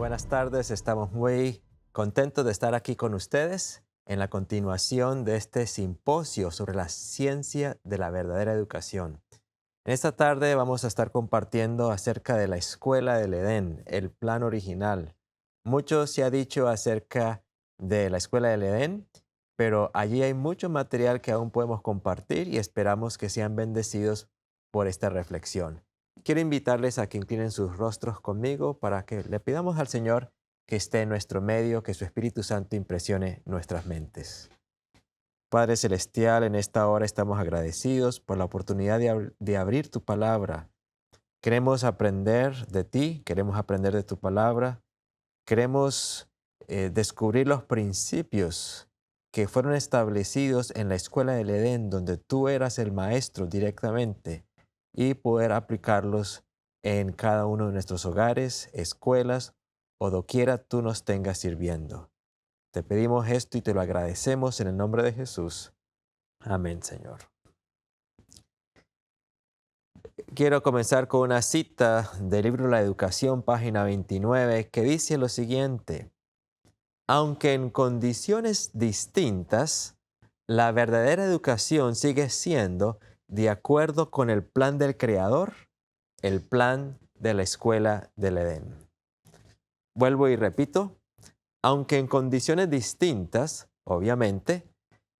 buenas tardes. Estamos muy contentos de estar aquí con ustedes en la continuación de este simposio sobre la ciencia de la verdadera educación. En esta tarde vamos a estar compartiendo acerca de la Escuela del Edén, el plan original. Mucho se ha dicho acerca de la Escuela del Edén, pero allí hay mucho material que aún podemos compartir y esperamos que sean bendecidos por esta reflexión. Quiero invitarles a que inclinen sus rostros conmigo para que le pidamos al Señor que esté en nuestro medio, que su Espíritu Santo impresione nuestras mentes. Padre Celestial, en esta hora estamos agradecidos por la oportunidad de abrir tu palabra. Queremos aprender de ti, queremos aprender de tu palabra, queremos descubrir los principios que fueron establecidos en la Escuela del Edén, donde tú eras el maestro directamente, y poder aplicarlos en cada uno de nuestros hogares, escuelas o doquiera tú nos tengas sirviendo. Te pedimos esto y te lo agradecemos en el nombre de Jesús. Amén, Señor. Quiero comenzar con una cita del libro La Educación, página 29, que dice lo siguiente: aunque en condiciones distintas, la verdadera educación sigue siendo de acuerdo con el plan del Creador, el plan de la Escuela del Edén. Vuelvo y repito, aunque en condiciones distintas, obviamente,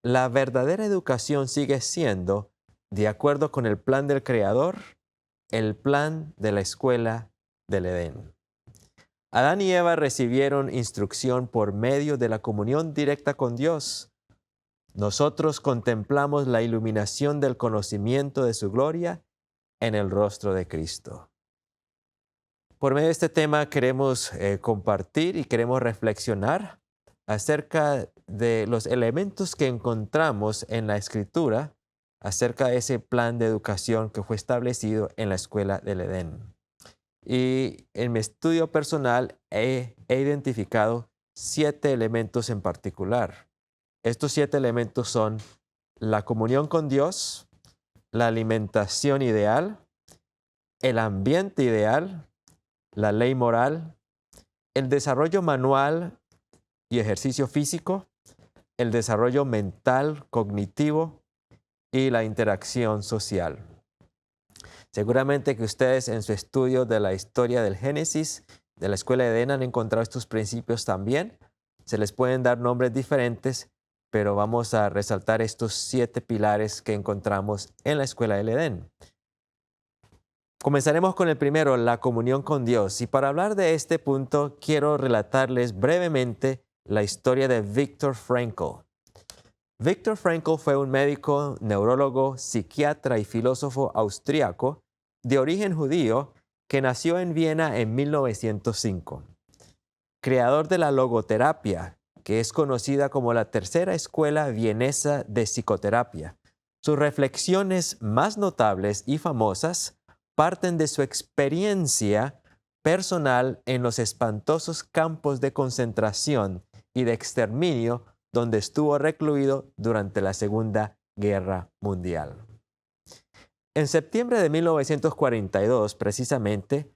la verdadera educación sigue siendo de acuerdo con el plan del Creador, el plan de la Escuela del Edén. Adán y Eva recibieron instrucción por medio de la comunión directa con Dios. Nosotros contemplamos la iluminación del conocimiento de su gloria en el rostro de Cristo. Por medio de este tema queremos compartir y queremos reflexionar acerca de los elementos que encontramos en la Escritura acerca de ese plan de educación que fue establecido en la Escuela del Edén. Y en mi estudio personal he identificado 7 elementos en particular. Estos 7 elementos son la comunión con Dios, la alimentación ideal, el ambiente ideal, la ley moral, el desarrollo manual y ejercicio físico, el desarrollo mental, cognitivo y la interacción social. Seguramente que ustedes en su estudio de la historia del Génesis, de la Escuela de Edén, han encontrado estos principios también. Se les pueden dar nombres diferentes, pero vamos a resaltar estos 7 pilares que encontramos en la Escuela del Edén. Comenzaremos con el primero, la comunión con Dios. Y para hablar de este punto, quiero relatarles brevemente la historia de Viktor Frankl. Viktor Frankl fue un médico, neurólogo, psiquiatra y filósofo austriaco de origen judío que nació en Viena en 1905. Creador de la logoterapia, que es conocida como la tercera escuela vienesa de psicoterapia. Sus reflexiones más notables y famosas parten de su experiencia personal en los espantosos campos de concentración y de exterminio donde estuvo recluido durante la Segunda Guerra Mundial. En septiembre de 1942, precisamente,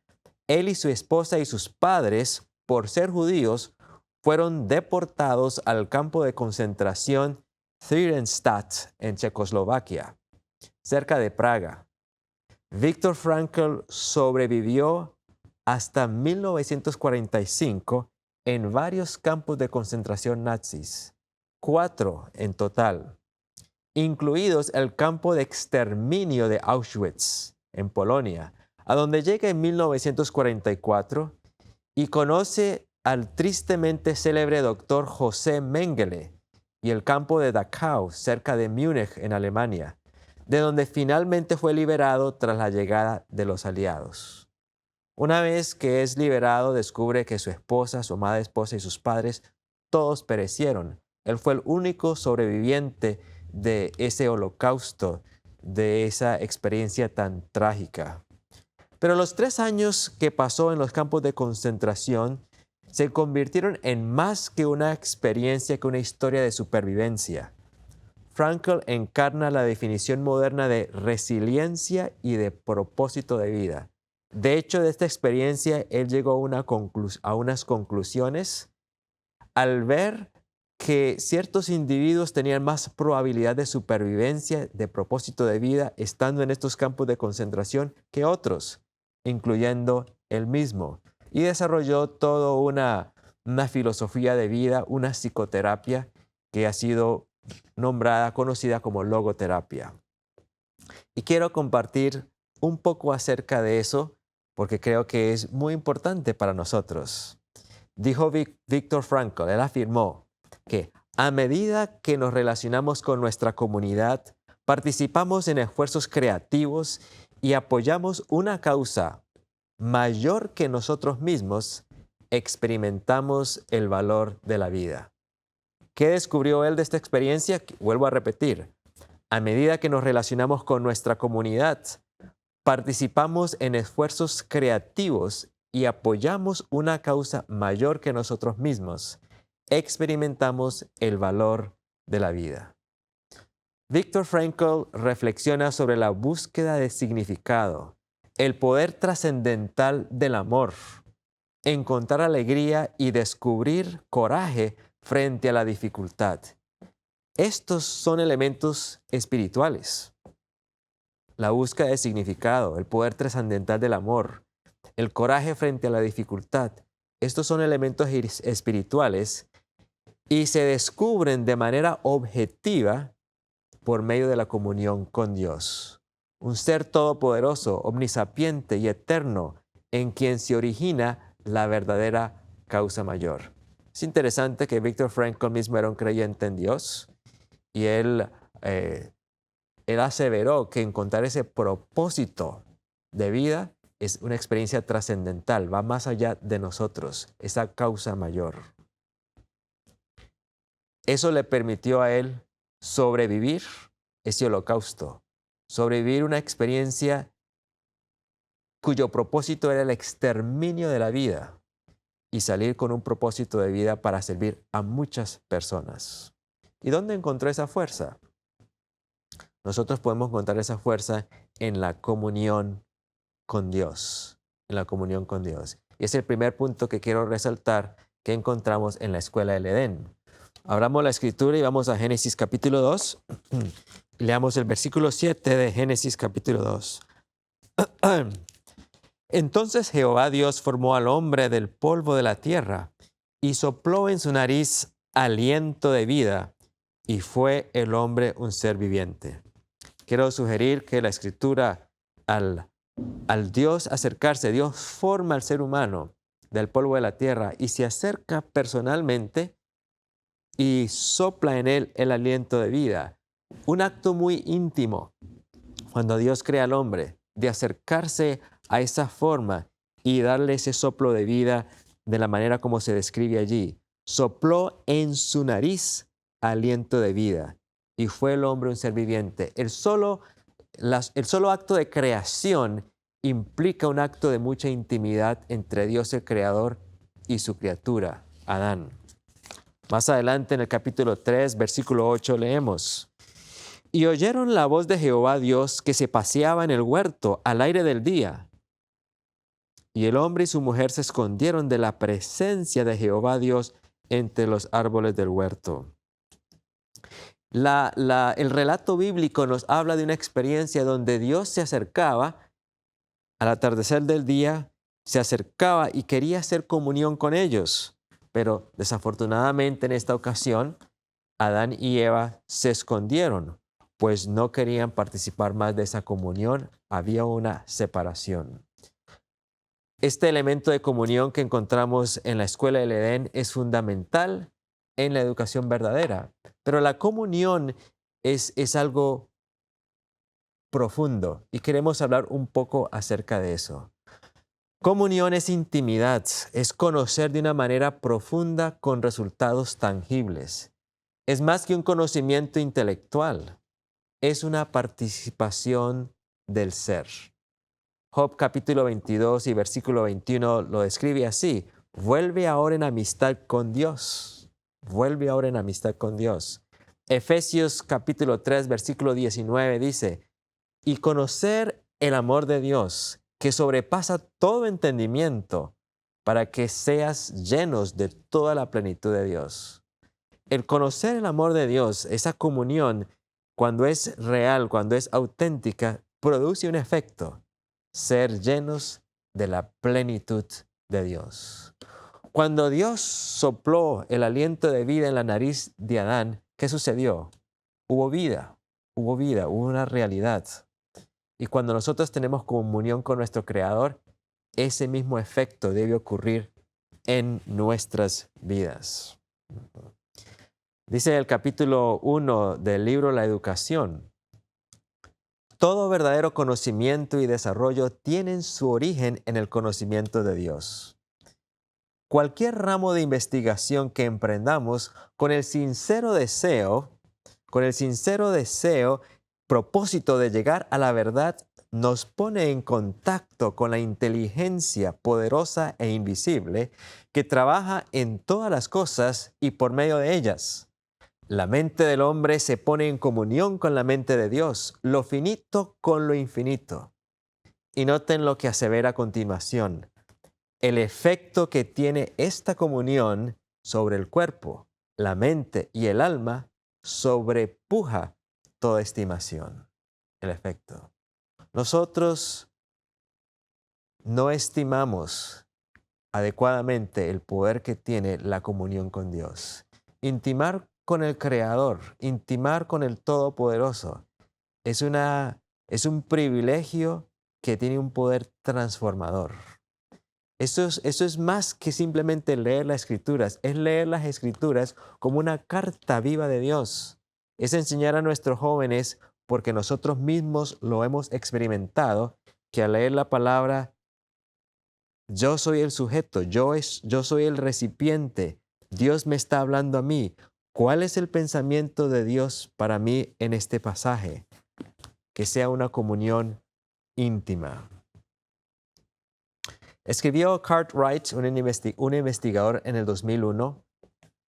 él y su esposa y sus padres, por ser judíos, fueron deportados al campo de concentración Theresienstadt en Checoslovaquia, cerca de Praga. Viktor Frankl sobrevivió hasta 1945 en varios campos de concentración nazis, 4 en total, incluidos el campo de exterminio de Auschwitz, en Polonia, a donde llega en 1944 y conoce al tristemente célebre doctor José Mengele y el campo de Dachau, cerca de Múnich, en Alemania, de donde finalmente fue liberado tras la llegada de los aliados. Una vez que es liberado, descubre que su esposa, su amada esposa y sus padres, todos perecieron. Él fue el único sobreviviente de ese holocausto, de esa experiencia tan trágica. Pero los 3 años que pasó en los campos de concentración se convirtieron en más que una experiencia, que una historia de supervivencia. Frankl encarna la definición moderna de resiliencia y de propósito de vida. De hecho, de esta experiencia, él llegó a unas conclusiones al ver que ciertos individuos tenían más probabilidad de supervivencia, de propósito de vida, estando en estos campos de concentración que otros, incluyendo él mismo. Y desarrolló toda una filosofía de vida, una psicoterapia que ha sido conocida como logoterapia. Y quiero compartir un poco acerca de eso, porque creo que es muy importante para nosotros. Dijo Viktor Frankl, él afirmó que a medida que nos relacionamos con nuestra comunidad, participamos en esfuerzos creativos y apoyamos una causa mayor que nosotros mismos, experimentamos el valor de la vida. ¿Qué descubrió él de esta experiencia? Vuelvo a repetir. A medida que nos relacionamos con nuestra comunidad, participamos en esfuerzos creativos y apoyamos una causa mayor que nosotros mismos, experimentamos el valor de la vida. Viktor Frankl reflexiona sobre la búsqueda de significado, el poder trascendental del amor, encontrar alegría y descubrir coraje frente a la dificultad. Estos son elementos espirituales. La búsqueda de significado, el poder trascendental del amor, el coraje frente a la dificultad. Estos son elementos espirituales y se descubren de manera objetiva por medio de la comunión con Dios. Un ser todopoderoso, omnisapiente y eterno en quien se origina la verdadera causa mayor. Es interesante que Viktor Frankl mismo era un creyente en Dios y él aseveró que encontrar ese propósito de vida es una experiencia trascendental, va más allá de nosotros, esa causa mayor. Eso le permitió a él sobrevivir ese holocausto, sobrevivir una experiencia cuyo propósito era el exterminio de la vida y salir con un propósito de vida para servir a muchas personas. ¿Y dónde encontró esa fuerza? Nosotros podemos encontrar esa fuerza en la comunión con Dios, en la comunión con Dios. Y es el primer punto que quiero resaltar que encontramos en la escuela del Edén. Abramos la escritura y vamos a Génesis capítulo 2. Leamos el versículo 7 de Génesis capítulo 2. Entonces Jehová Dios formó al hombre del polvo de la tierra y sopló en su nariz aliento de vida, y fue el hombre un ser viviente. Quiero sugerir que la escritura, al Dios acercarse, Dios forma al ser humano del polvo de la tierra y se acerca personalmente y sopla en él el aliento de vida. Un acto muy íntimo cuando Dios crea al hombre, de acercarse a esa forma y darle ese soplo de vida de la manera como se describe allí. Sopló en su nariz aliento de vida y fue el hombre un ser viviente. El solo acto de creación implica un acto de mucha intimidad entre Dios el Creador y su criatura, Adán. Más adelante en el capítulo 3, versículo 8 leemos: Y oyeron la voz de Jehová Dios que se paseaba en el huerto al aire del día. Y el hombre y su mujer se escondieron de la presencia de Jehová Dios entre los árboles del huerto. El relato bíblico nos habla de una experiencia donde Dios se acercaba al atardecer del día, se acercaba y quería hacer comunión con ellos. Pero desafortunadamente en esta ocasión, Adán y Eva se escondieron, pues no querían participar más de esa comunión. Había una separación. Este elemento de comunión que encontramos en la escuela del Edén es fundamental en la educación verdadera. Pero la comunión es algo profundo y queremos hablar un poco acerca de eso. Comunión es intimidad, es conocer de una manera profunda con resultados tangibles. Es más que un conocimiento intelectual, es una participación del ser. Job capítulo 22 y versículo 21 lo describe así: vuelve ahora en amistad con Dios. Vuelve ahora en amistad con Dios. Efesios capítulo 3 versículo 19 dice: y conocer el amor de Dios que sobrepasa todo entendimiento, para que seas llenos de toda la plenitud de Dios. El conocer el amor de Dios, esa comunión, cuando es real, cuando es auténtica, produce un efecto: ser llenos de la plenitud de Dios. Cuando Dios sopló el aliento de vida en la nariz de Adán, ¿qué sucedió? Hubo vida, hubo una realidad. Y cuando nosotros tenemos comunión con nuestro Creador, ese mismo efecto debe ocurrir en nuestras vidas. Dice el capítulo 1 del libro La Educación: todo verdadero conocimiento y desarrollo tienen su origen en el conocimiento de Dios. Cualquier ramo de investigación que emprendamos con el sincero deseo, propósito de llegar a la verdad, nos pone en contacto con la inteligencia poderosa e invisible que trabaja en todas las cosas y por medio de ellas. La mente del hombre se pone en comunión con la mente de Dios, lo finito con lo infinito. Y noten lo que asevera a continuación: el efecto que tiene esta comunión sobre el cuerpo, la mente y el alma sobrepuja toda estimación. El efecto. Nosotros no estimamos adecuadamente el poder que tiene la comunión con Dios. Intimar con el Creador, intimar con el Todopoderoso, es un privilegio que tiene un poder transformador. Eso es más que simplemente leer las Escrituras, es leer las Escrituras como una carta viva de Dios. Es enseñar a nuestros jóvenes, porque nosotros mismos lo hemos experimentado, que al leer la palabra, yo soy el sujeto, yo soy el recipiente, Dios me está hablando a mí. ¿Cuál es el pensamiento de Dios para mí en este pasaje? Que sea una comunión íntima. Escribió Cartwright, un investigador, en el 2001,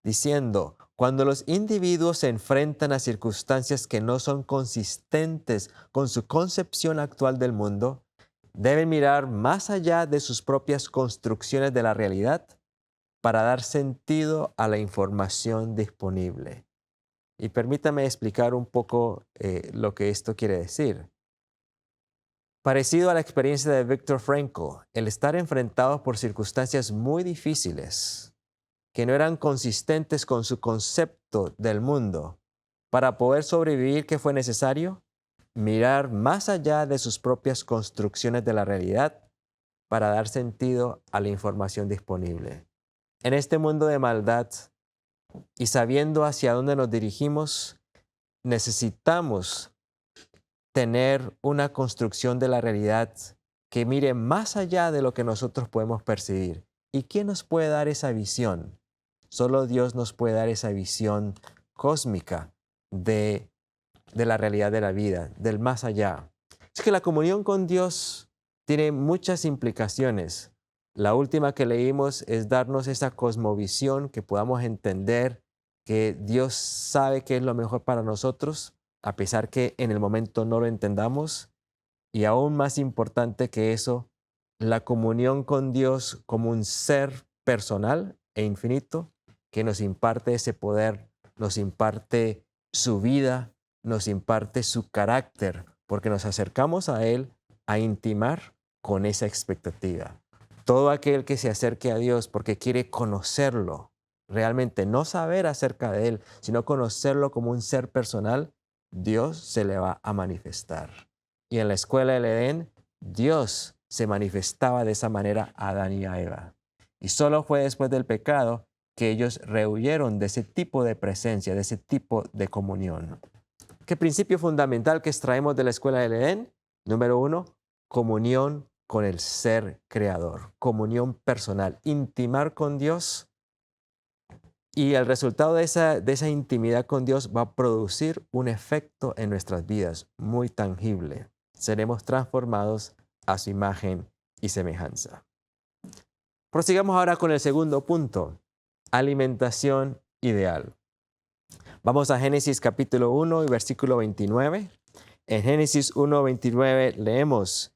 diciendo: cuando los individuos se enfrentan a circunstancias que no son consistentes con su concepción actual del mundo, deben mirar más allá de sus propias construcciones de la realidad para dar sentido a la información disponible. Y permítame explicar un poco lo que esto quiere decir. Parecido a la experiencia de Viktor Frankl, el estar enfrentados por circunstancias muy difíciles que no eran consistentes con su concepto del mundo, para poder sobrevivir, ¿qué fue necesario? Mirar más allá de sus propias construcciones de la realidad para dar sentido a la información disponible. En este mundo de maldad y sabiendo hacia dónde nos dirigimos, necesitamos tener una construcción de la realidad que mire más allá de lo que nosotros podemos percibir. ¿Y quién nos puede dar esa visión? Solo Dios nos puede dar esa visión cósmica de la realidad de la vida, del más allá. Es que la comunión con Dios tiene muchas implicaciones. La última que leímos es darnos esa cosmovisión, que podamos entender que Dios sabe qué es lo mejor para nosotros, a pesar que en el momento no lo entendamos. Y aún más importante que eso, la comunión con Dios como un ser personal e infinito que nos imparte ese poder, nos imparte su vida, nos imparte su carácter, porque nos acercamos a Él a intimar con esa expectativa. Todo aquel que se acerque a Dios porque quiere conocerlo, realmente no saber acerca de Él, sino conocerlo como un ser personal, Dios se le va a manifestar. Y en la escuela del Edén, Dios se manifestaba de esa manera a Adán y a Eva. Y solo fue después del pecado que ellos rehuyeron de ese tipo de presencia, de ese tipo de comunión. ¿Qué principio fundamental que extraemos de la escuela del Edén? Número 1, comunión con el ser creador, comunión personal, intimar con Dios. Y el resultado de esa intimidad con Dios va a producir un efecto en nuestras vidas muy tangible. Seremos transformados a su imagen y semejanza. Prosigamos ahora con el segundo punto, alimentación ideal. Vamos a Génesis capítulo 1 y versículo 29. En Génesis 1:29 leemos: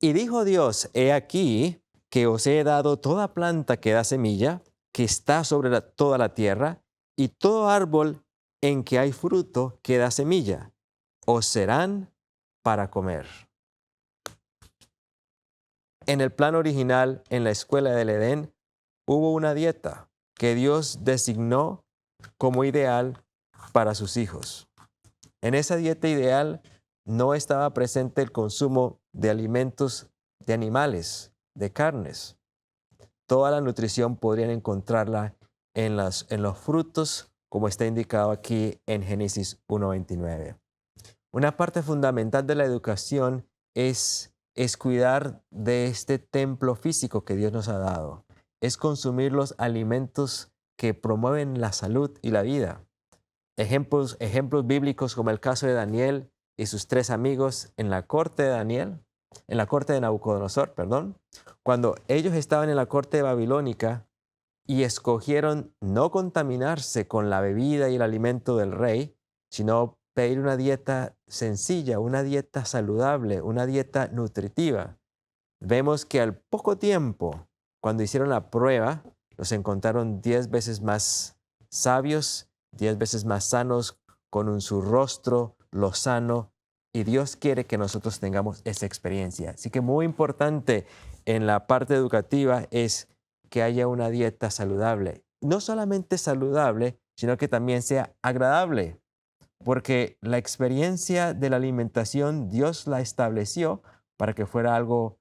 Y dijo Dios, he aquí que os he dado toda planta que da semilla, que está sobre toda la tierra, y todo árbol en que hay fruto que da semilla, os serán para comer. En el plan original, en la escuela del Edén, hubo una dieta que Dios designó como ideal para sus hijos. En esa dieta ideal no estaba presente el consumo de alimentos de animales, de carnes. Toda la nutrición podrían encontrarla en los frutos, como está indicado aquí en Génesis 1:29. Una parte fundamental de la educación es cuidar de este templo físico que Dios nos ha dado. Es consumir los alimentos que promueven la salud y la vida. Ejemplos bíblicos como el caso de Daniel y sus 3 amigos en la corte de Nabucodonosor, perdón. Cuando ellos estaban en la corte babilónica y escogieron no contaminarse con la bebida y el alimento del rey, sino pedir una dieta sencilla, una dieta saludable, una dieta nutritiva. Vemos que al poco tiempo, cuando hicieron la prueba, los encontraron 10 veces más sabios, 10 veces más sanos, con su rostro lozano, y Dios quiere que nosotros tengamos esa experiencia. Así que muy importante en la parte educativa es que haya una dieta saludable. No solamente saludable, sino que también sea agradable, porque la experiencia de la alimentación Dios la estableció para que fuera algo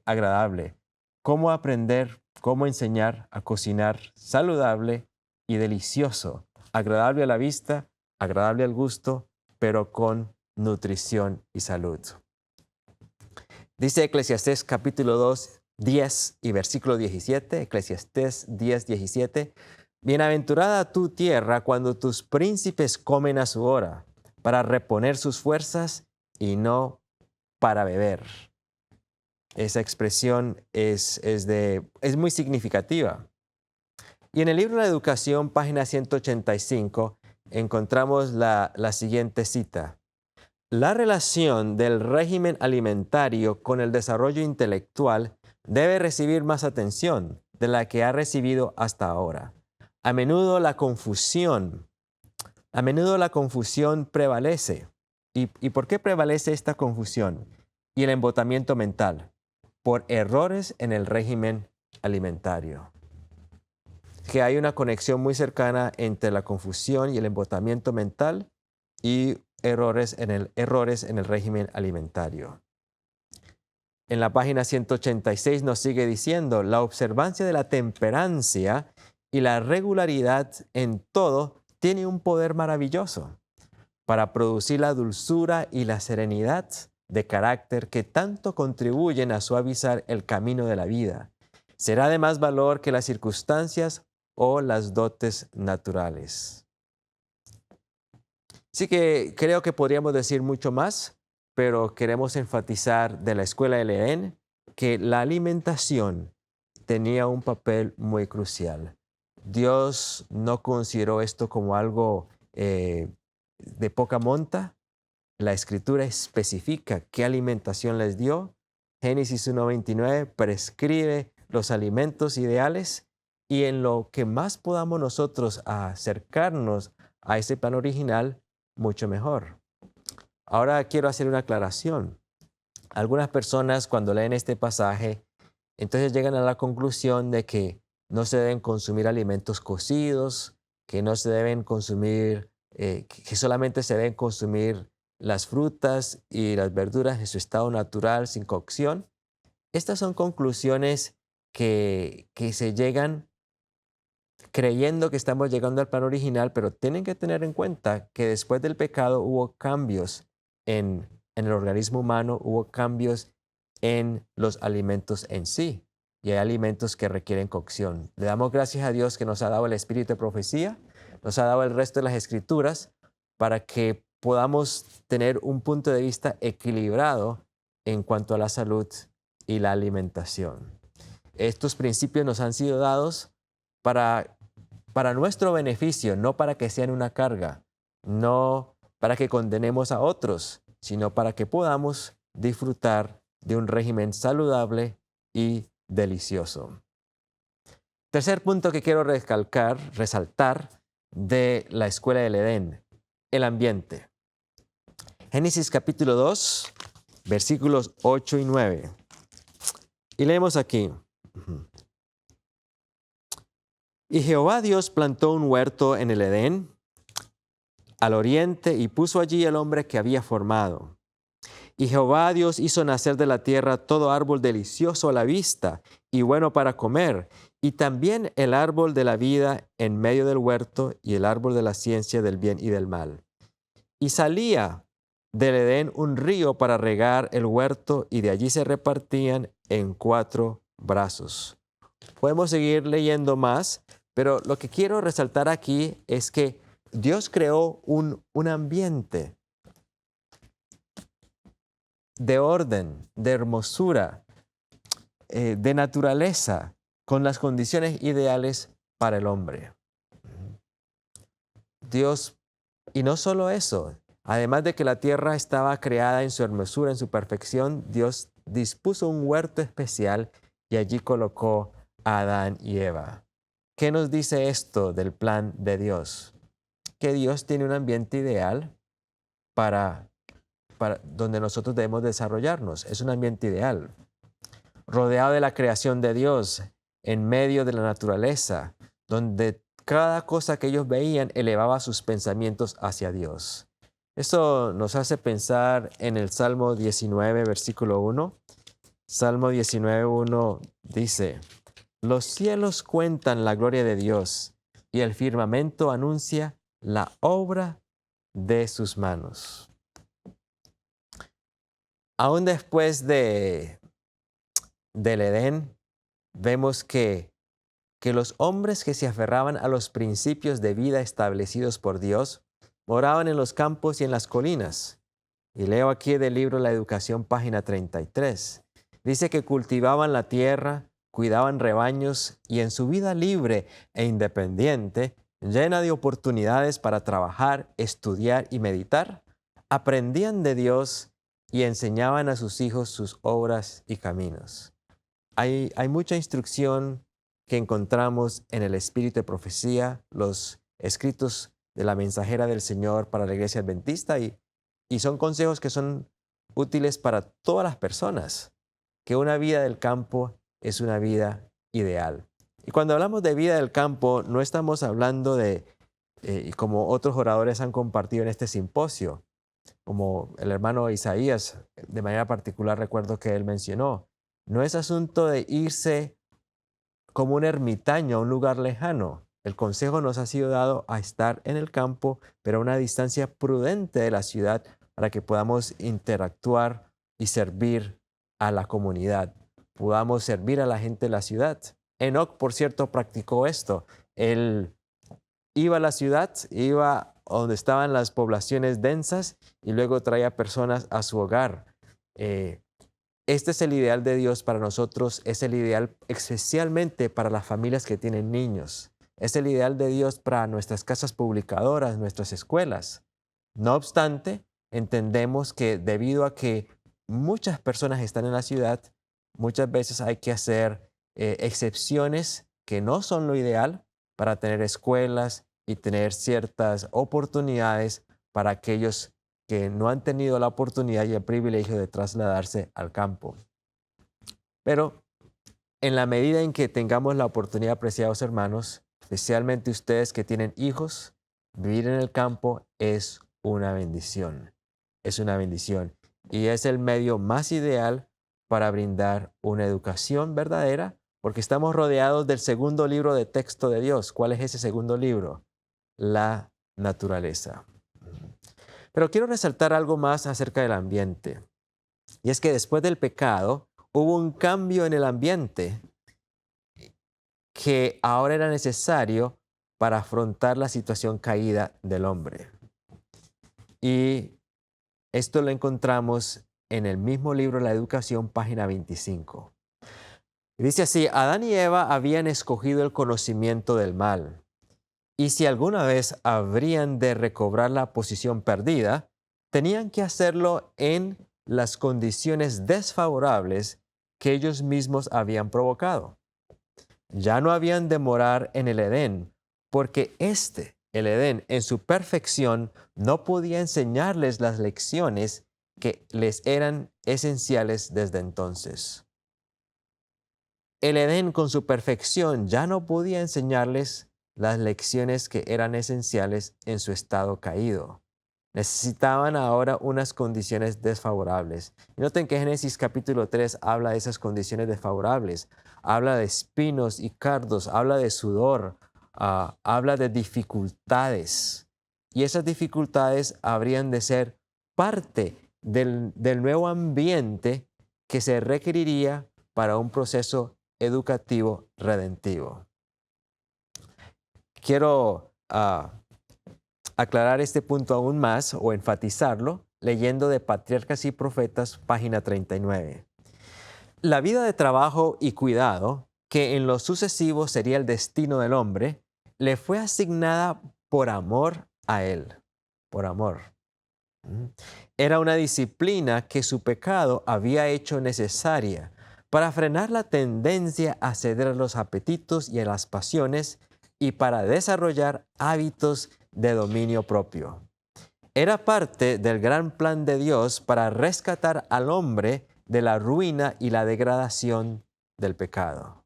agradable. ¿Cómo aprender, cómo enseñar a cocinar saludable y delicioso? Agradable a la vista, agradable al gusto, pero con nutrición y salud. Dice Eclesiastés capítulo 2, 10 y versículo 17, Eclesiastés 10, 17. Bienaventurada tu tierra cuando tus príncipes comen a su hora, para reponer sus fuerzas y no para beber. Esa expresión es muy significativa. Y en el libro de la Educación, página 185, encontramos la siguiente cita. La relación del régimen alimentario con el desarrollo intelectual debe recibir más atención de la que ha recibido hasta ahora. A menudo la confusión prevalece. ¿Y por qué prevalece esta confusión y el embotamiento mental? Por errores en el régimen alimentario. Que hay una conexión muy cercana entre la confusión y el embotamiento mental y errores en el régimen alimentario. En la página 186 nos sigue diciendo, la observancia de la temperancia y la regularidad en todo tiene un poder maravilloso para producir la dulzura y la serenidad de carácter que tanto contribuyen a suavizar el camino de la vida. Será de más valor que las circunstancias o las dotes naturales. Así que creo que podríamos decir mucho más, pero queremos enfatizar de la escuela del Edén que la alimentación tenía un papel muy crucial. Dios no consideró esto como algo de poca monta. La Escritura especifica qué alimentación les dio. Génesis 1:29 prescribe los alimentos ideales y en lo que más podamos nosotros acercarnos a ese plan original, mucho mejor. Ahora quiero hacer una aclaración. Algunas personas cuando leen este pasaje, entonces llegan a la conclusión de que no se deben consumir alimentos cocidos, que no se deben consumir, que solamente se deben consumir las frutas y las verduras en su estado natural, sin cocción. Estas son conclusiones que se llegan creyendo que estamos llegando al plan original, pero tienen que tener en cuenta que después del pecado hubo cambios en el organismo humano, hubo cambios en los alimentos en sí, y hay alimentos que requieren cocción. Le damos gracias a Dios que nos ha dado el espíritu de profecía, nos ha dado el resto de las escrituras para que podamos tener un punto de vista equilibrado en cuanto a la salud y la alimentación. Estos principios nos han sido dados para nuestro beneficio, no para que sean una carga, no para que condenemos a otros, sino para que podamos disfrutar de un régimen saludable y delicioso. Tercer punto que quiero resaltar de la escuela del Edén, el ambiente. Génesis capítulo 2, versículos 8 y 9. Y leemos aquí. Y Jehová Dios plantó un huerto en el Edén, al oriente, y puso allí el hombre que había formado. Y Jehová Dios hizo nacer de la tierra todo árbol delicioso a la vista y bueno para comer, y también el árbol de la vida en medio del huerto y el árbol de la ciencia del bien y del mal. Y salía del Edén un río para regar el huerto, y de allí se repartían en 4 brazos. Podemos seguir leyendo más, pero lo que quiero resaltar aquí es que Dios creó un ambiente de orden, de hermosura, de naturaleza, con las condiciones ideales para el hombre. Dios, y no solo eso, además de que la tierra estaba creada en su hermosura, en su perfección, Dios dispuso un huerto especial y allí colocó a Adán y Eva. ¿Qué nos dice esto del plan de Dios? Que Dios tiene un ambiente ideal para donde nosotros debemos desarrollarnos. Es un ambiente ideal. Rodeado de la creación de Dios, en medio de la naturaleza, donde cada cosa que ellos veían elevaba sus pensamientos hacia Dios. Esto nos hace pensar en el Salmo 19, versículo 1. Salmo 19, 1 dice: Los cielos cuentan la gloria de Dios, y el firmamento anuncia la obra de sus manos. Aún después del Edén, vemos que los hombres que se aferraban a los principios de vida establecidos por Dios moraban en los campos y en las colinas. Y leo aquí del libro La Educación, página 33. Dice que cultivaban la tierra, cuidaban rebaños y en su vida libre e independiente, llena de oportunidades para trabajar, estudiar y meditar, aprendían de Dios y enseñaban a sus hijos sus obras y caminos. Hay mucha instrucción que encontramos en el espíritu de profecía, los escritos de la mensajera del Señor para la iglesia adventista, y son consejos que son útiles para todas las personas, que una vida del campo es una vida ideal. Y cuando hablamos de vida del campo, no estamos hablando de, como otros oradores han compartido en este simposio, como el hermano Isaías, de manera particular recuerdo que él mencionó, no es asunto de irse como un ermitaño a un lugar lejano. El consejo nos ha sido dado a estar en el campo, pero a una distancia prudente de la ciudad para que podamos interactuar y servir a la comunidad, podamos servir a la gente de la ciudad. Enoc, por cierto, practicó esto. Él iba a la ciudad, iba a donde estaban las poblaciones densas y luego traía personas a su hogar. Este es el ideal de Dios para nosotros, es el ideal especialmente para las familias que tienen niños. Es el ideal de Dios para nuestras casas publicadoras, nuestras escuelas. No obstante, entendemos que debido a que muchas personas están en la ciudad, muchas veces hay que hacer excepciones que no son lo ideal para tener escuelas y tener ciertas oportunidades para aquellos que no han tenido la oportunidad y el privilegio de trasladarse al campo. Pero en la medida en que tengamos la oportunidad, apreciados hermanos, especialmente ustedes que tienen hijos, vivir en el campo es una bendición. Es una bendición. Y es el medio más ideal para brindar una educación verdadera, porque estamos rodeados del segundo libro de texto de Dios. ¿Cuál es ese segundo libro? La naturaleza. Pero quiero resaltar algo más acerca del ambiente. Y es que después del pecado hubo un cambio en el ambiente que ahora era necesario para afrontar la situación caída del hombre. Y esto lo encontramos en el mismo libro La Educación, página 25. Dice así: Adán y Eva habían escogido el conocimiento del mal. Y si alguna vez habrían de recobrar la posición perdida, tenían que hacerlo en las condiciones desfavorables que ellos mismos habían provocado. Ya no habían de morar en el Edén, porque el Edén, en su perfección, no podía enseñarles las lecciones que les eran esenciales desde entonces. El Edén, con su perfección, ya no podía enseñarles las lecciones que eran esenciales en su estado caído. Necesitaban ahora unas condiciones desfavorables. Y noten que Génesis capítulo 3 habla de esas condiciones desfavorables. Habla de espinos y cardos, habla de sudor, habla de dificultades. Y esas dificultades habrían de ser parte del nuevo ambiente que se requeriría para un proceso educativo redentivo. Quiero aclarar este punto aún más o enfatizarlo leyendo de Patriarcas y Profetas, página 39. La vida de trabajo y cuidado, que en lo sucesivo sería el destino del hombre, le fue asignada por amor a él. Por amor. Era una disciplina que su pecado había hecho necesaria para frenar la tendencia a ceder a los apetitos y a las pasiones y para desarrollar hábitos de dominio propio. Era parte del gran plan de Dios para rescatar al hombre de la ruina y la degradación del pecado.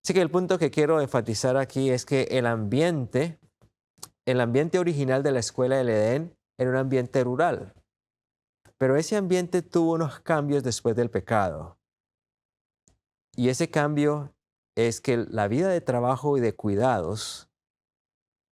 Así que el punto que quiero enfatizar aquí es que el ambiente original de la escuela del Edén era un ambiente rural, pero ese ambiente tuvo unos cambios después del pecado. Y ese cambio es que la vida de trabajo y de cuidados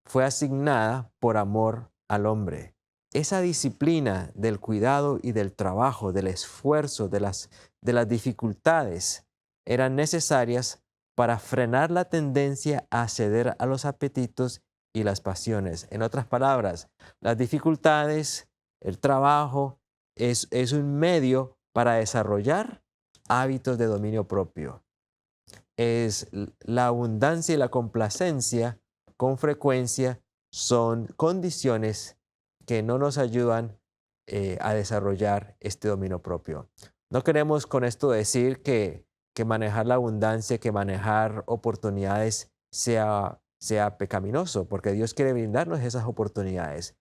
fue asignada por amor al hombre. Esa disciplina del cuidado y del trabajo, del esfuerzo, de las dificultades, eran necesarias para frenar la tendencia a ceder a los apetitos y las pasiones. En otras palabras, las dificultades, el trabajo, es un medio para desarrollar hábitos de dominio propio. Es la abundancia y la complacencia con frecuencia son condiciones que no nos ayudan a desarrollar este dominio propio. No queremos con esto decir que manejar la abundancia, que manejar oportunidades sea pecaminoso, porque Dios quiere brindarnos esas oportunidades.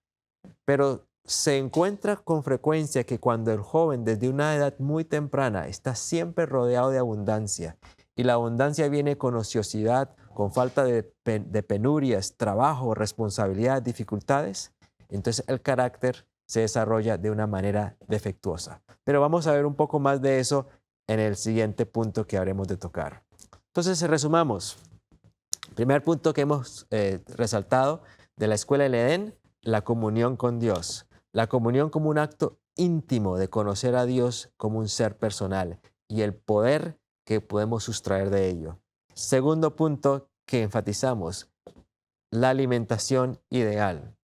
Pero se encuentra con frecuencia que cuando el joven desde una edad muy temprana está siempre rodeado de abundancia, y la abundancia viene con ociosidad, con falta de penurias, trabajo, responsabilidad, dificultades, entonces el carácter se desarrolla de una manera defectuosa. Pero vamos a ver un poco más de eso en el siguiente punto que habremos de tocar. Entonces, resumamos. Primer punto que hemos resaltado de la escuela del Edén, la comunión con Dios. La comunión como un acto íntimo de conocer a Dios como un ser personal y el poder que podemos sustraer de ello. Segundo punto que enfatizamos, la alimentación ideal.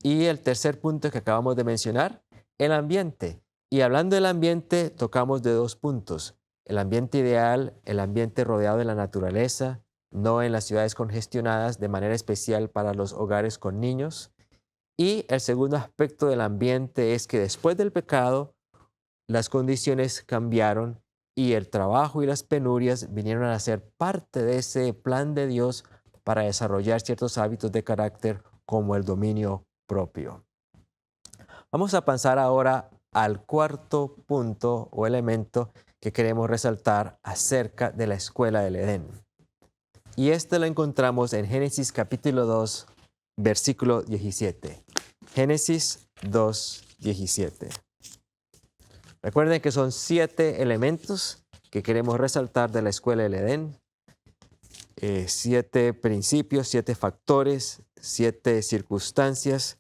Y el tercer punto que acabamos de mencionar, el ambiente. Y hablando del ambiente, tocamos de dos puntos. El ambiente ideal, el ambiente rodeado de la naturaleza, no en las ciudades congestionadas, de manera especial para los hogares con niños. Y el segundo aspecto del ambiente es que después del pecado, las condiciones cambiaron y el trabajo y las penurias vinieron a ser parte de ese plan de Dios para desarrollar ciertos hábitos de carácter como el dominio propio. Vamos a pasar ahora al cuarto punto o elemento que queremos resaltar acerca de la escuela del Edén. Y este lo encontramos en Génesis capítulo 2, versículo 17. Génesis 2, 17. Recuerden que son 7 elementos que queremos resaltar de la escuela del Edén. 7 principios, 7 factores, 7 circunstancias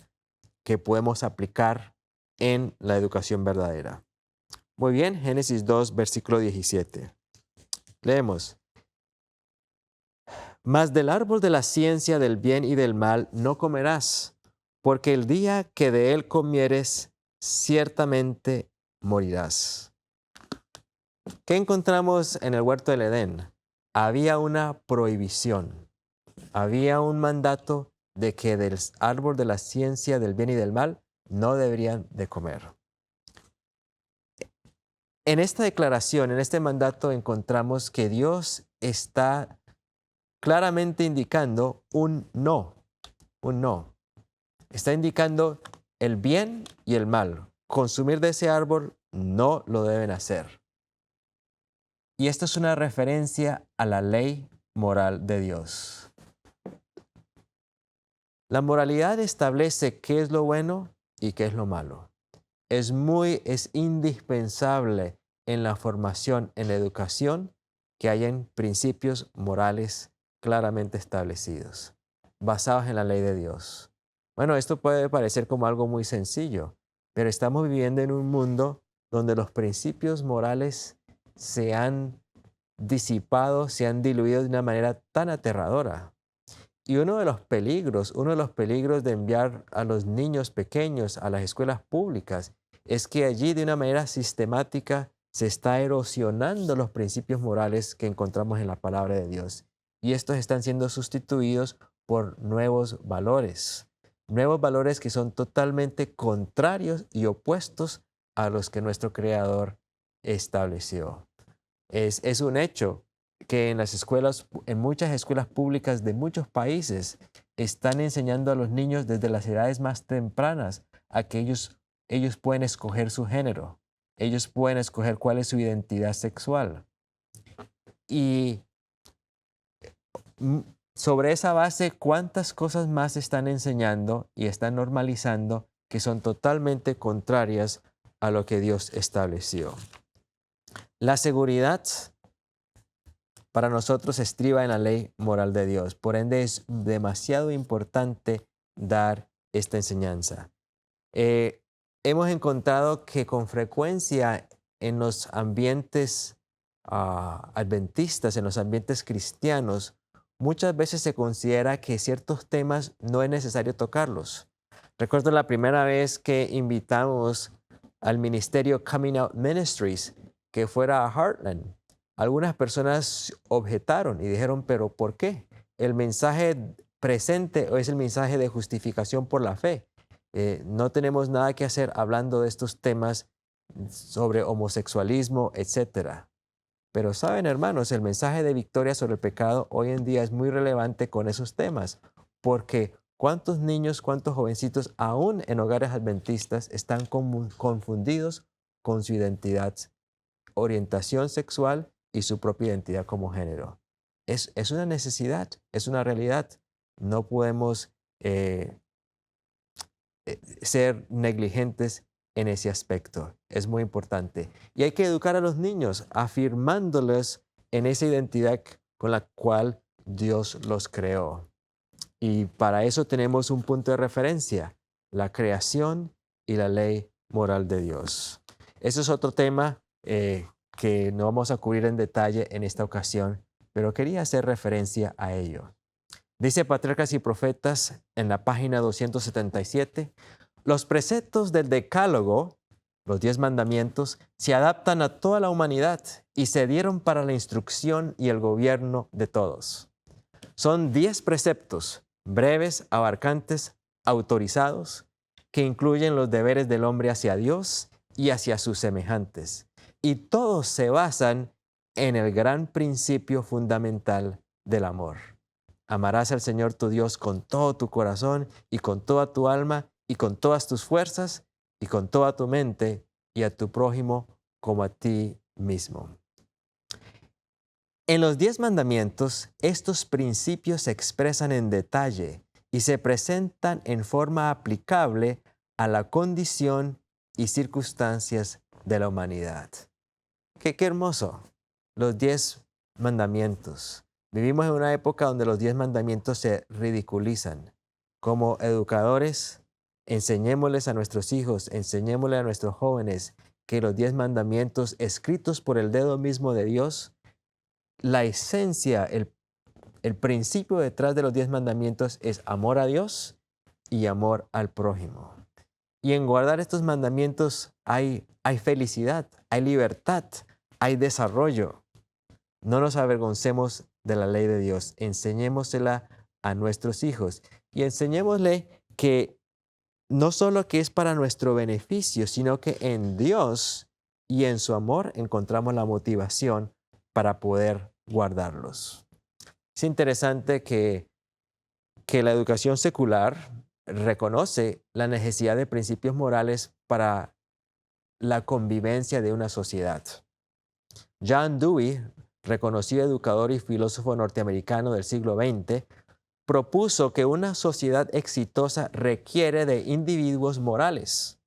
que podemos aplicar en la educación verdadera. Muy bien, Génesis 2, versículo 17. Leemos. Mas del árbol de la ciencia del bien y del mal no comerás, porque el día que de él comieres, ciertamente morirás. ¿Qué encontramos en el huerto del Edén? Había una prohibición, había un mandato de que del árbol de la ciencia del bien y del mal no deberían de comer. En esta declaración, en este mandato, encontramos que Dios está claramente indicando un no, un no. Está indicando el bien y el mal. Consumir de ese árbol no lo deben hacer. Y esto es una referencia a la ley moral de Dios. La moralidad establece qué es lo bueno y qué es lo malo. Es indispensable en la formación, en la educación, que hayan principios morales claramente establecidos, basados en la ley de Dios. Bueno, esto puede parecer como algo muy sencillo, pero estamos viviendo en un mundo donde los principios morales se han disipado, se han diluido de una manera tan aterradora. Y uno de los peligros de enviar a los niños pequeños a las escuelas públicas es que allí de una manera sistemática se está erosionando los principios morales que encontramos en la palabra de Dios. Y estos están siendo sustituidos por nuevos valores que son totalmente contrarios y opuestos a los que nuestro Creador estableció. Es un hecho que en las escuelas, en muchas escuelas públicas de muchos países, están enseñando a los niños desde las edades más tempranas a que ellos pueden escoger su género, ellos pueden escoger cuál es su identidad sexual. Y sobre esa base, ¿cuántas cosas más están enseñando y están normalizando que son totalmente contrarias a lo que Dios estableció? La seguridad para nosotros estriba en la ley moral de Dios. Por ende, es demasiado importante dar esta enseñanza. Hemos encontrado que con frecuencia en los ambientes adventistas, en los ambientes cristianos, muchas veces se considera que ciertos temas no es necesario tocarlos. Recuerdo la primera vez que invitamos al ministerio Coming Out Ministries que fuera a Heartland. Algunas personas objetaron y dijeron, ¿pero por qué? El mensaje presente es el mensaje de justificación por la fe. No tenemos nada que hacer hablando de estos temas sobre homosexualismo, etc. Pero saben, hermanos, el mensaje de victoria sobre el pecado hoy en día es muy relevante con esos temas, porque ¿cuántos niños, cuántos jovencitos, aún en hogares adventistas, están confundidos con su identidad, orientación sexual y su propia identidad como género? Es una necesidad, es una realidad. No podemos ser negligentes en ese aspecto. Es muy importante. Y hay que educar a los niños afirmándoles en esa identidad con la cual Dios los creó. Y para eso tenemos un punto de referencia, la creación y la ley moral de Dios. Ese es otro tema que no vamos a cubrir en detalle en esta ocasión, pero quería hacer referencia a ello. Dice Patriarcas y Profetas en la página 277, los preceptos del Decálogo, los 10 mandamientos, se adaptan a toda la humanidad y se dieron para la instrucción y el gobierno de todos. Son 10 preceptos, breves, abarcantes, autorizados, que incluyen los deberes del hombre hacia Dios y hacia sus semejantes. Y todos se basan en el gran principio fundamental del amor. Amarás al Señor tu Dios con todo tu corazón y con toda tu alma y con todas tus fuerzas y con toda tu mente y a tu prójimo como a ti mismo. En los 10 mandamientos, estos principios se expresan en detalle y se presentan en forma aplicable a la condición y circunstancias de la humanidad. ¡Qué hermoso! Los 10 mandamientos. Vivimos en una época donde los 10 mandamientos se ridiculizan. Como educadores, enseñémosles a nuestros hijos, enseñémosles a nuestros jóvenes que los 10 mandamientos escritos por el dedo mismo de Dios, la esencia, el principio detrás de los 10 mandamientos es amor a Dios y amor al prójimo. Y en guardar estos mandamientos hay felicidad, hay libertad, hay desarrollo. No nos avergoncemos de la ley de Dios, enseñémosela a nuestros hijos y enseñémosle que no solo que es para nuestro beneficio, sino que en Dios y en su amor encontramos la motivación para poder guardarlos. Es interesante que la educación secular reconoce la necesidad de principios morales para la convivencia de una sociedad. John Dewey, reconocido educador y filósofo norteamericano del siglo XX, propuso que una sociedad exitosa requiere de individuos morales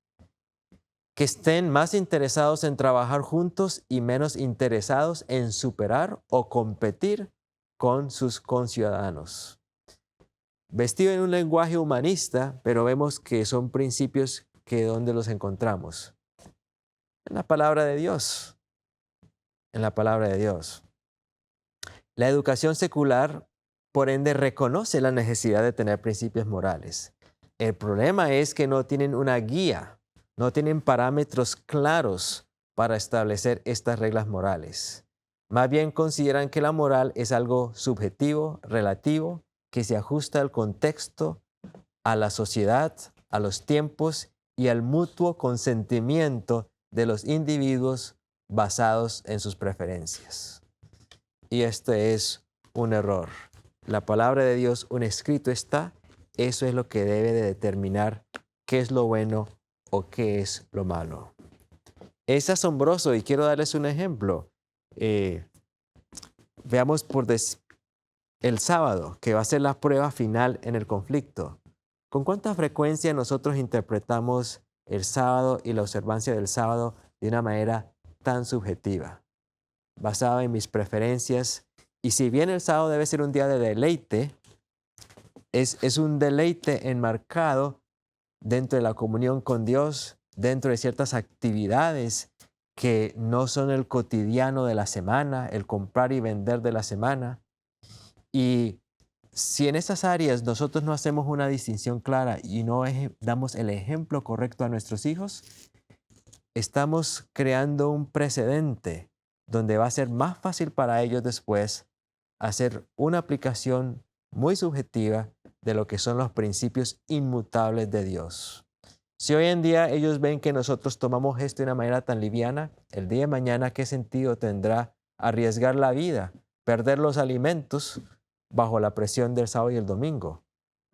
que estén más interesados en trabajar juntos y menos interesados en superar o competir con sus conciudadanos. Vestido en un lenguaje humanista, pero vemos que son principios que ¿dónde los encontramos? En la palabra de Dios. En la palabra de Dios. La educación secular, por ende, reconoce la necesidad de tener principios morales. El problema es que no tienen una guía, no tienen parámetros claros para establecer estas reglas morales. Más bien consideran que la moral es algo subjetivo, relativo, que se ajusta al contexto, a la sociedad, a los tiempos y al mutuo consentimiento de los individuos basados en sus preferencias. Y este es un error. La palabra de Dios, un escrito está, eso es lo que debe de determinar qué es lo bueno o qué es lo malo. Es asombroso y quiero darles un ejemplo. Veamos el sábado, que va a ser la prueba final en el conflicto. ¿Con cuánta frecuencia nosotros interpretamos el sábado y la observancia del sábado de una manera tan subjetiva, basada en mis preferencias? Y si bien el sábado debe ser un día de deleite, es un deleite enmarcado dentro de la comunión con Dios, dentro de ciertas actividades que no son el cotidiano de la semana, el comprar y vender de la semana. Y si en esas áreas nosotros no hacemos una distinción clara y no damos el ejemplo correcto a nuestros hijos, estamos creando un precedente donde va a ser más fácil para ellos después hacer una aplicación muy subjetiva de lo que son los principios inmutables de Dios. Si hoy en día ellos ven que nosotros tomamos esto de una manera tan liviana, el día de mañana, ¿qué sentido tendrá arriesgar la vida, perder los alimentos bajo la presión del sábado y el domingo?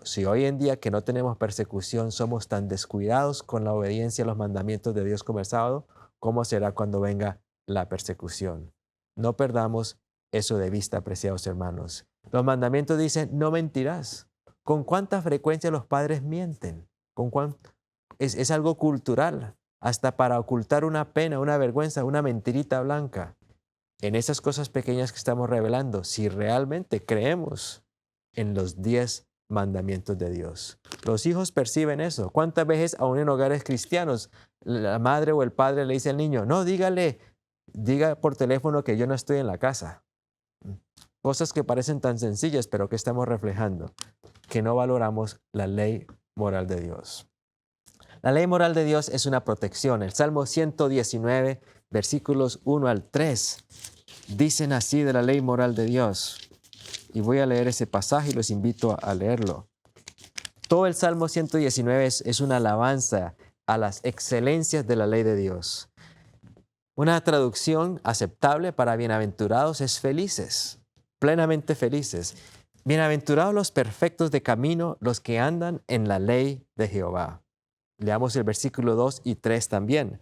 Si hoy en día que no tenemos persecución somos tan descuidados con la obediencia a los mandamientos de Dios como el sábado, ¿cómo será cuando venga la persecución? No perdamos eso de vista, apreciados hermanos. Los mandamientos dicen, no mentirás. ¿Con cuánta frecuencia los padres mienten? Es algo cultural, hasta para ocultar una pena, una vergüenza, una mentirita blanca. En esas cosas pequeñas que estamos revelando, si realmente creemos en los 10 mandamientos de Dios. Los hijos perciben eso. ¿Cuántas veces aún en hogares cristianos la madre o el padre le dice al niño, no, diga por teléfono que yo no estoy en la casa? Cosas que parecen tan sencillas, pero que estamos reflejando, que no valoramos la ley moral de Dios. La ley moral de Dios es una protección. El Salmo 119, versículos 1 al 3, dicen así de la ley moral de Dios. Y voy a leer ese pasaje y los invito a leerlo. Todo el Salmo 119 es una alabanza a las excelencias de la ley de Dios. Una traducción aceptable para bienaventurados es felices, plenamente felices. Bienaventurados los perfectos de camino, los que andan en la ley de Jehová. Leamos el versículo 2 y 3 también.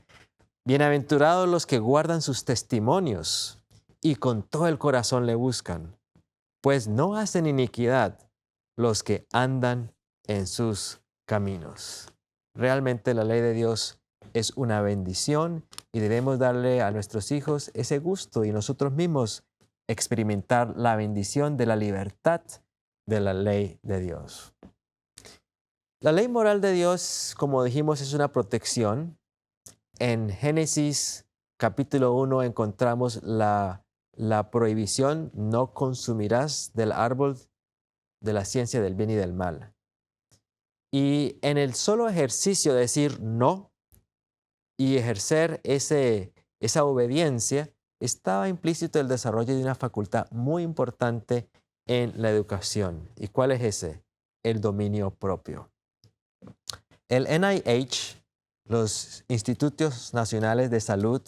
Bienaventurados los que guardan sus testimonios y con todo el corazón le buscan, pues no hacen iniquidad los que andan en sus caminos. Realmente la ley de Dios es una bendición y debemos darle a nuestros hijos ese gusto y nosotros mismos experimentar la bendición de la libertad de la ley de Dios. La ley moral de Dios, como dijimos, es una protección. En Génesis capítulo 1 encontramos la prohibición, no consumirás del árbol de la ciencia del bien y del mal. Y en el solo ejercicio de decir no y ejercer esa obediencia, estaba implícito el desarrollo de una facultad muy importante en la educación. ¿Y cuál es ese? El dominio propio. El NIH, los Institutos Nacionales de Salud,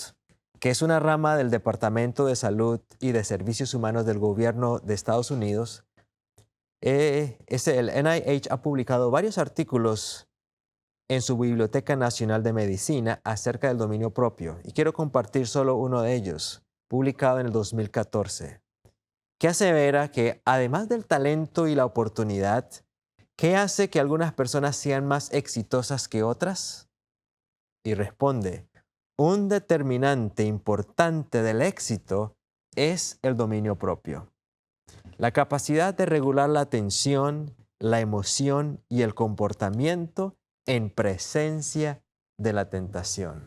que es una rama del Departamento de Salud y de Servicios Humanos del Gobierno de Estados Unidos, el NIH ha publicado varios artículos en su Biblioteca Nacional de Medicina acerca del dominio propio, y quiero compartir solo uno de ellos, publicado en el 2014, que asevera que además del talento y la oportunidad, ¿qué hace que algunas personas sean más exitosas que otras? Y responde, un determinante importante del éxito es el dominio propio. La capacidad de regular la atención, la emoción y el comportamiento en presencia de la tentación.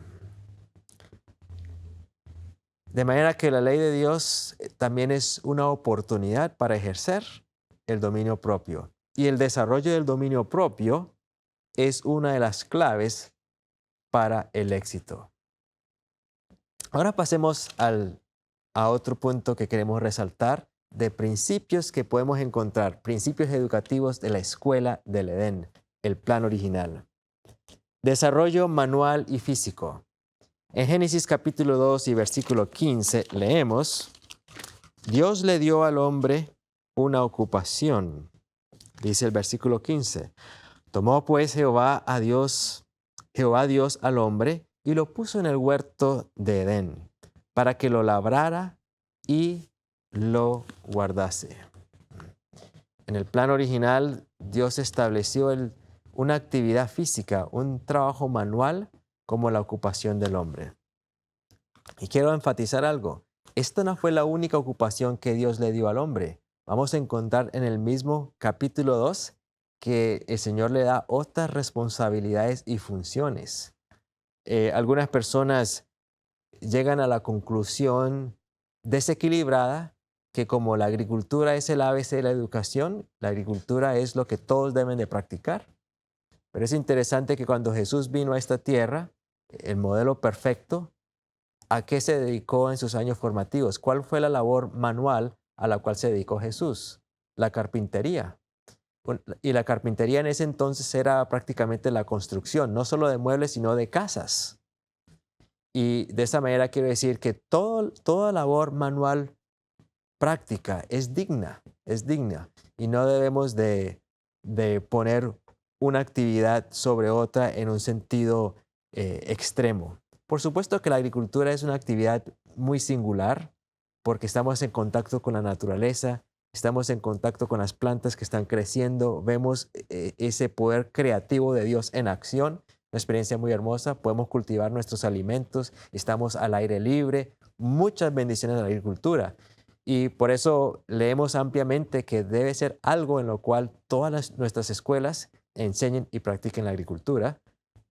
De manera que la ley de Dios también es una oportunidad para ejercer el dominio propio. Y el desarrollo del dominio propio es una de las claves para el éxito. Ahora pasemos a otro punto que queremos resaltar de principios que podemos encontrar, principios educativos de la escuela del Edén, el plan original. Desarrollo manual y físico. En Génesis capítulo 2 y versículo 15 leemos, Dios le dio al hombre una ocupación. Dice el versículo 15, tomó pues Jehová Dios al hombre y lo puso en el huerto de Edén, para que lo labrara y lo guardase. En el plan original, Dios estableció una actividad física, un trabajo manual como la ocupación del hombre. Y quiero enfatizar algo. Esta no fue la única ocupación que Dios le dio al hombre. Vamos a encontrar en el mismo capítulo 2 que el Señor le da otras responsabilidades y funciones. Algunas personas llegan a la conclusión desequilibrada que como la agricultura es el ABC de la educación, la agricultura es lo que todos deben de practicar. Pero es interesante que cuando Jesús vino a esta tierra, el modelo perfecto, ¿a qué se dedicó en sus años formativos? ¿Cuál fue la labor manual a la cual se dedicó Jesús? La carpintería. Y la carpintería en ese entonces era prácticamente la construcción, no solo de muebles, sino de casas. Y de esa manera quiero decir que toda labor manual práctica es digna. Y no debemos de poner una actividad sobre otra en un sentido extremo. Por supuesto que la agricultura es una actividad muy singular porque estamos en contacto con la naturaleza, estamos en contacto con las plantas que están creciendo, vemos ese poder creativo de Dios en acción, una experiencia muy hermosa, podemos cultivar nuestros alimentos, estamos al aire libre, muchas bendiciones de la agricultura. Y por eso leemos ampliamente que debe ser algo en lo cual todas nuestras escuelas enseñen y practiquen la agricultura,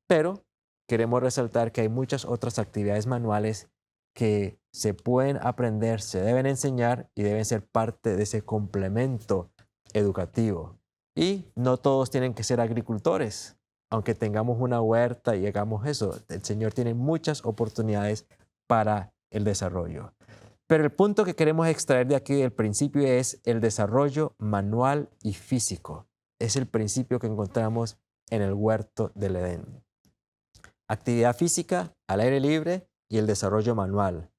pero queremos resaltar que hay muchas otras actividades manuales que se pueden aprender, se deben enseñar y deben ser parte de ese complemento educativo. Y no todos tienen que ser agricultores, aunque tengamos una huerta y hagamos eso. El Señor tiene muchas oportunidades para el desarrollo. Pero el punto que queremos extraer de aquí del principio es el desarrollo manual y físico. Es el principio que encontramos en el huerto del Edén. Actividad física al aire libre y el desarrollo manual.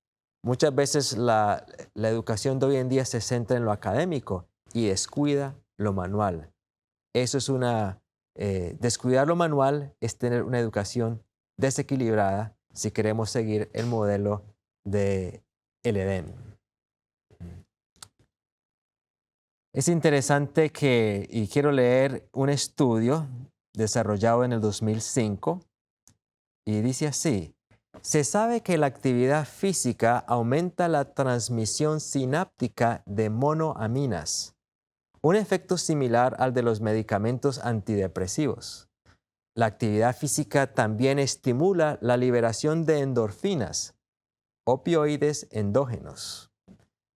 Muchas veces la educación de hoy en día se centra en lo académico y descuida lo manual. Eso es descuidar lo manual es tener una educación desequilibrada si queremos seguir el modelo de el Edén. Es interesante y quiero leer un estudio desarrollado en el 2005 y dice así, se sabe que la actividad física aumenta la transmisión sináptica de monoaminas, un efecto similar al de los medicamentos antidepresivos. La actividad física también estimula la liberación de endorfinas, opioides endógenos,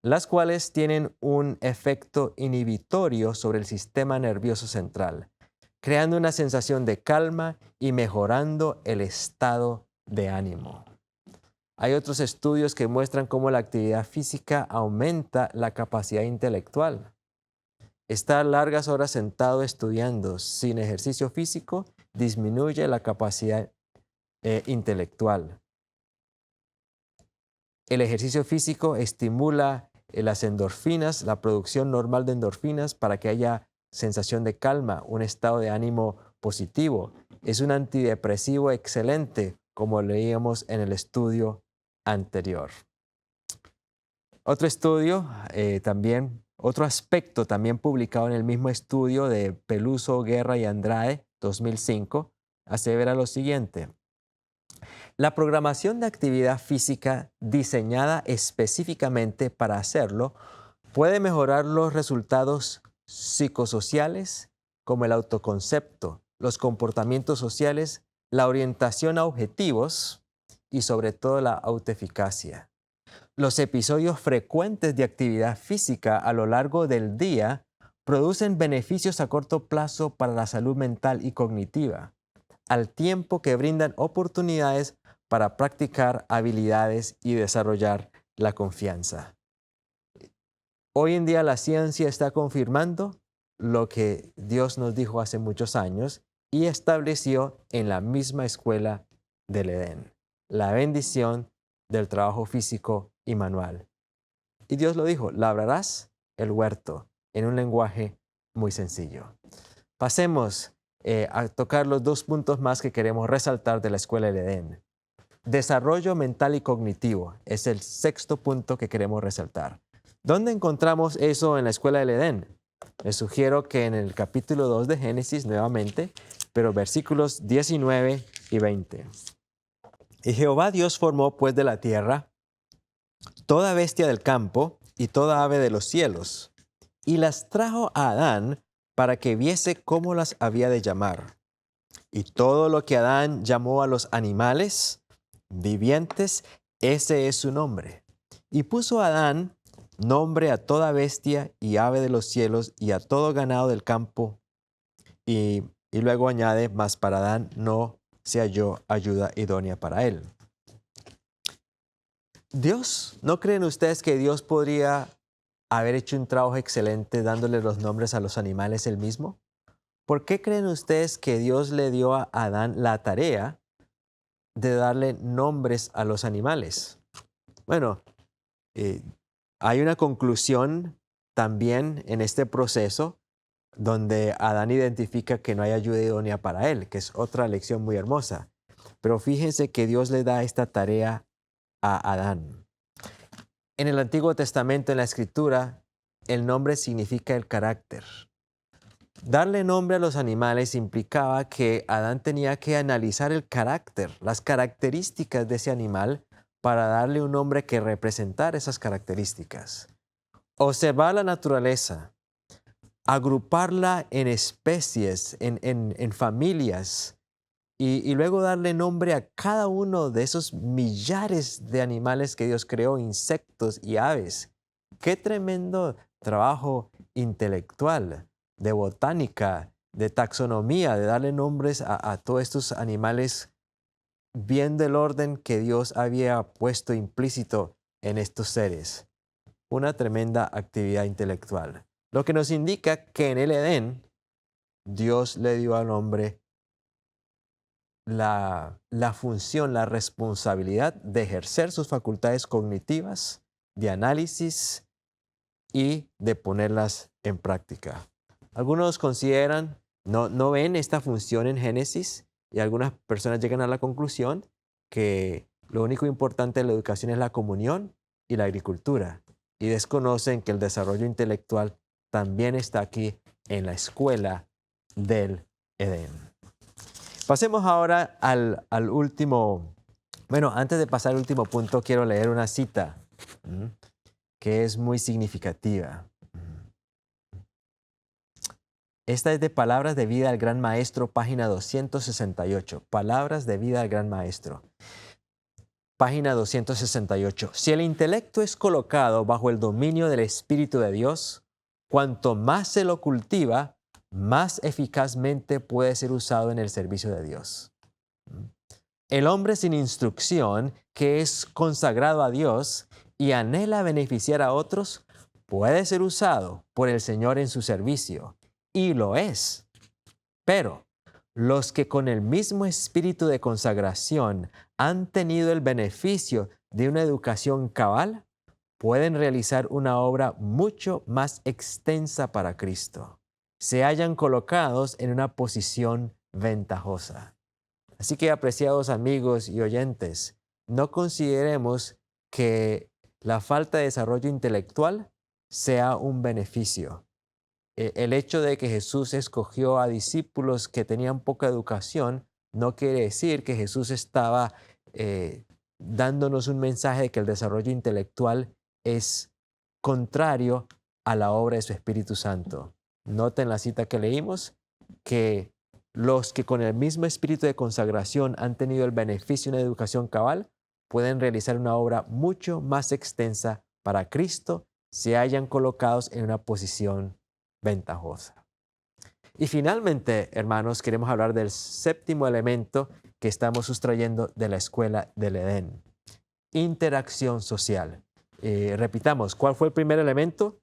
las cuales tienen un efecto inhibitorio sobre el sistema nervioso central, creando una sensación de calma y mejorando el estado de ánimo. Hay otros estudios que muestran cómo la actividad física aumenta la capacidad intelectual. Estar largas horas sentado estudiando sin ejercicio físico disminuye la capacidad intelectual. El ejercicio físico estimula las endorfinas, la producción normal de endorfinas para que haya sensación de calma, un estado de ánimo positivo. Es un antidepresivo excelente, como leíamos en el estudio anterior. Otro estudio otro aspecto también publicado en el mismo estudio de Peluso, Guerra y Andrade, 2005, asevera lo siguiente. La programación de actividad física diseñada específicamente para hacerlo puede mejorar los resultados psicosociales como el autoconcepto, los comportamientos sociales, la orientación a objetivos y sobre todo la autoeficacia. Los episodios frecuentes de actividad física a lo largo del día producen beneficios a corto plazo para la salud mental y cognitiva, al tiempo que brindan oportunidades para practicar habilidades y desarrollar la confianza. Hoy en día la ciencia está confirmando lo que Dios nos dijo hace muchos años y estableció en la misma escuela del Edén, la bendición del trabajo físico y manual. Y Dios lo dijo, labrarás el huerto, en un lenguaje muy sencillo. Pasemos a tocar los dos puntos más que queremos resaltar de la escuela del Edén. Desarrollo mental y cognitivo es el sexto punto que queremos resaltar. ¿Dónde encontramos eso en la escuela del Edén? Les sugiero que en el capítulo 2 de Génesis nuevamente, pero versículos 19 y 20. Y Jehová Dios formó pues de la tierra toda bestia del campo y toda ave de los cielos, y las trajo a Adán para que viese cómo las había de llamar. Y todo lo que Adán llamó a los animales vivientes, ese es su nombre. Y puso Adán nombre a toda bestia y ave de los cielos y a todo ganado del campo. Y luego añade, mas para Adán no se halló ayuda idónea para él. Dios, ¿no creen ustedes que Dios podría haber hecho un trabajo excelente dándole los nombres a los animales él mismo? ¿Por qué creen ustedes que Dios le dio a Adán la tarea de darle nombres a los animales? Bueno, hay una conclusión también en este proceso donde Adán identifica que no hay ayuda idónea para él, que es otra lección muy hermosa. Pero fíjense que Dios le da esta tarea a Adán. En el Antiguo Testamento, en la Escritura, el nombre significa el carácter. Darle nombre a los animales implicaba que Adán tenía que analizar el carácter, las características de ese animal para darle un nombre que representara esas características. Observar la naturaleza, agruparla en especies, en familias, y luego darle nombre a cada uno de esos millares de animales que Dios creó, insectos y aves. ¡Qué tremendo trabajo intelectual, de botánica, de taxonomía, de darle nombres a todos estos animales, viendo el orden que Dios había puesto implícito en estos seres! Una tremenda actividad intelectual. Lo que nos indica que en el Edén, Dios le dio al hombre la función, la responsabilidad de ejercer sus facultades cognitivas, de análisis y de ponerlas en práctica. Algunos consideran, no ven esta función en Génesis, y algunas personas llegan a la conclusión que lo único importante de la educación es la comunión y la agricultura, y desconocen que el desarrollo intelectual también está aquí en la escuela del Edén. Pasemos ahora al último. Bueno, antes de pasar al último punto, quiero leer una cita que es muy significativa. Esta es de Palabras de Vida al Gran Maestro, página 268. Palabras de Vida al Gran Maestro, página 268. Si el intelecto es colocado bajo el dominio del Espíritu de Dios, cuanto más se lo cultiva, más eficazmente puede ser usado en el servicio de Dios. El hombre sin instrucción, que es consagrado a Dios y anhela beneficiar a otros, puede ser usado por el Señor en su servicio, y lo es. Pero los que con el mismo espíritu de consagración han tenido el beneficio de una educación cabal, pueden realizar una obra mucho más extensa para Cristo. Se hallan colocados en una posición ventajosa. Así que, apreciados amigos y oyentes, no consideremos que la falta de desarrollo intelectual sea un beneficio. El hecho de que Jesús escogió a discípulos que tenían poca educación no quiere decir que Jesús estaba dándonos un mensaje de que el desarrollo intelectual es contrario a la obra de su Espíritu Santo. Noten la cita que leímos, que los que con el mismo espíritu de consagración han tenido el beneficio de una educación cabal pueden realizar una obra mucho más extensa para Cristo, se hayan colocados en una posición ventajosa. Y finalmente, hermanos, queremos hablar del séptimo elemento que estamos sustrayendo de la escuela del Edén: interacción social. Repitamos, ¿cuál fue el primer elemento?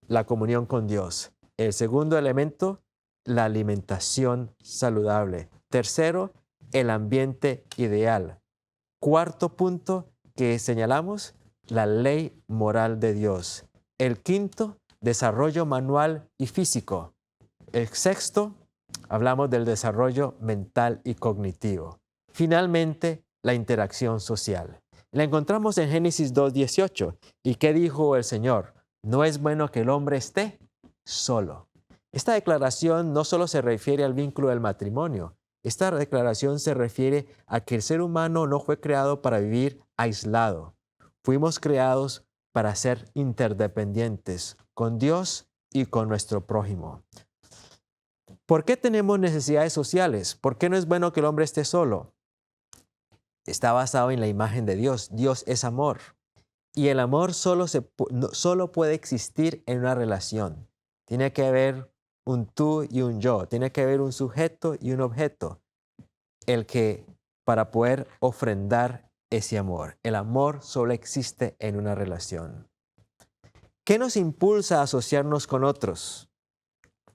La comunión con Dios. El segundo elemento, la alimentación saludable. Tercero, el ambiente ideal. Cuarto punto que señalamos, la ley moral de Dios. El quinto, desarrollo manual y físico. El sexto, hablamos del desarrollo mental y cognitivo. Finalmente, la interacción social. La encontramos en Génesis 2:18. ¿Y qué dijo el Señor? No es bueno que el hombre esté solo. Esta declaración no solo se refiere al vínculo del matrimonio. Esta declaración se refiere a que el ser humano no fue creado para vivir aislado. Fuimos creados para ser interdependientes con Dios y con nuestro prójimo. ¿Por qué tenemos necesidades sociales? ¿Por qué no es bueno que el hombre esté solo? Está basado en la imagen de Dios. Dios es amor. Y el amor solo puede existir en una relación. Tiene que haber un tú y un yo. Tiene que haber un sujeto y un objeto. Para poder ofrendar ese amor. El amor solo existe en una relación. ¿Qué nos impulsa a asociarnos con otros?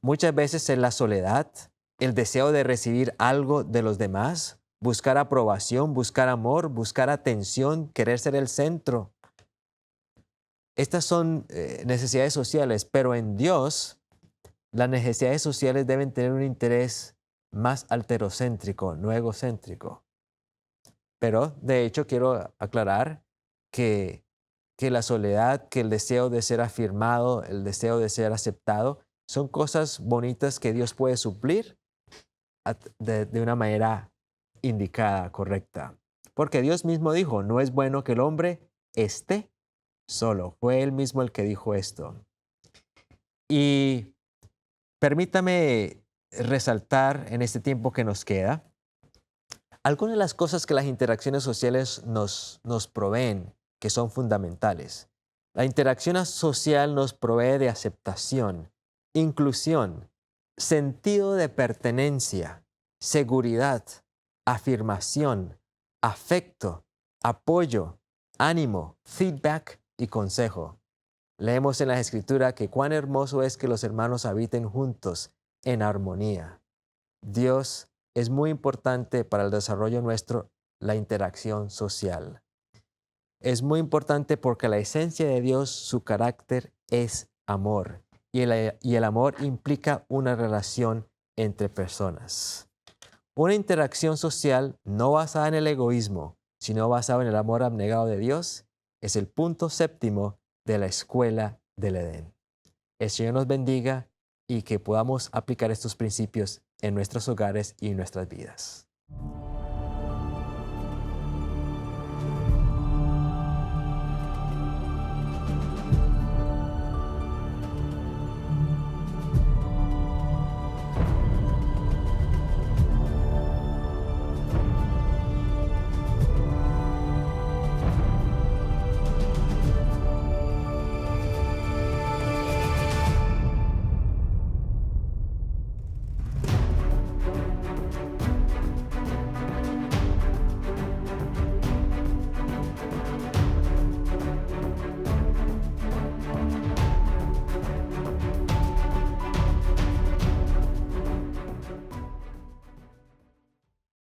Muchas veces es la soledad, el deseo de recibir algo de los demás, buscar aprobación, buscar amor, buscar atención, querer ser el centro. Estas son necesidades sociales, pero en Dios las necesidades sociales deben tener un interés más alterocéntrico, no egocéntrico. Pero, de hecho, quiero aclarar que la soledad, que el deseo de ser afirmado, el deseo de ser aceptado, son cosas bonitas que Dios puede suplir de una manera indicada, correcta. Porque Dios mismo dijo, no es bueno que el hombre esté solo. Fue Él mismo el que dijo esto. Y permítame resaltar en este tiempo que nos queda algunas de las cosas que las interacciones sociales nos proveen, que son fundamentales. La interacción social nos provee de aceptación, inclusión, sentido de pertenencia, seguridad, afirmación, afecto, apoyo, ánimo, feedback y consejo. Leemos en la Escritura que cuán hermoso es que los hermanos habiten juntos en armonía. Dios es muy importante para el desarrollo nuestro, la interacción social. Es muy importante porque la esencia de Dios, su carácter es amor. Y el amor implica una relación entre personas. Una interacción social no basada en el egoísmo, sino basada en el amor abnegado de Dios, es el punto séptimo de la escuela del Edén. El Señor nos bendiga y que podamos aplicar estos principios en nuestros hogares y en nuestras vidas.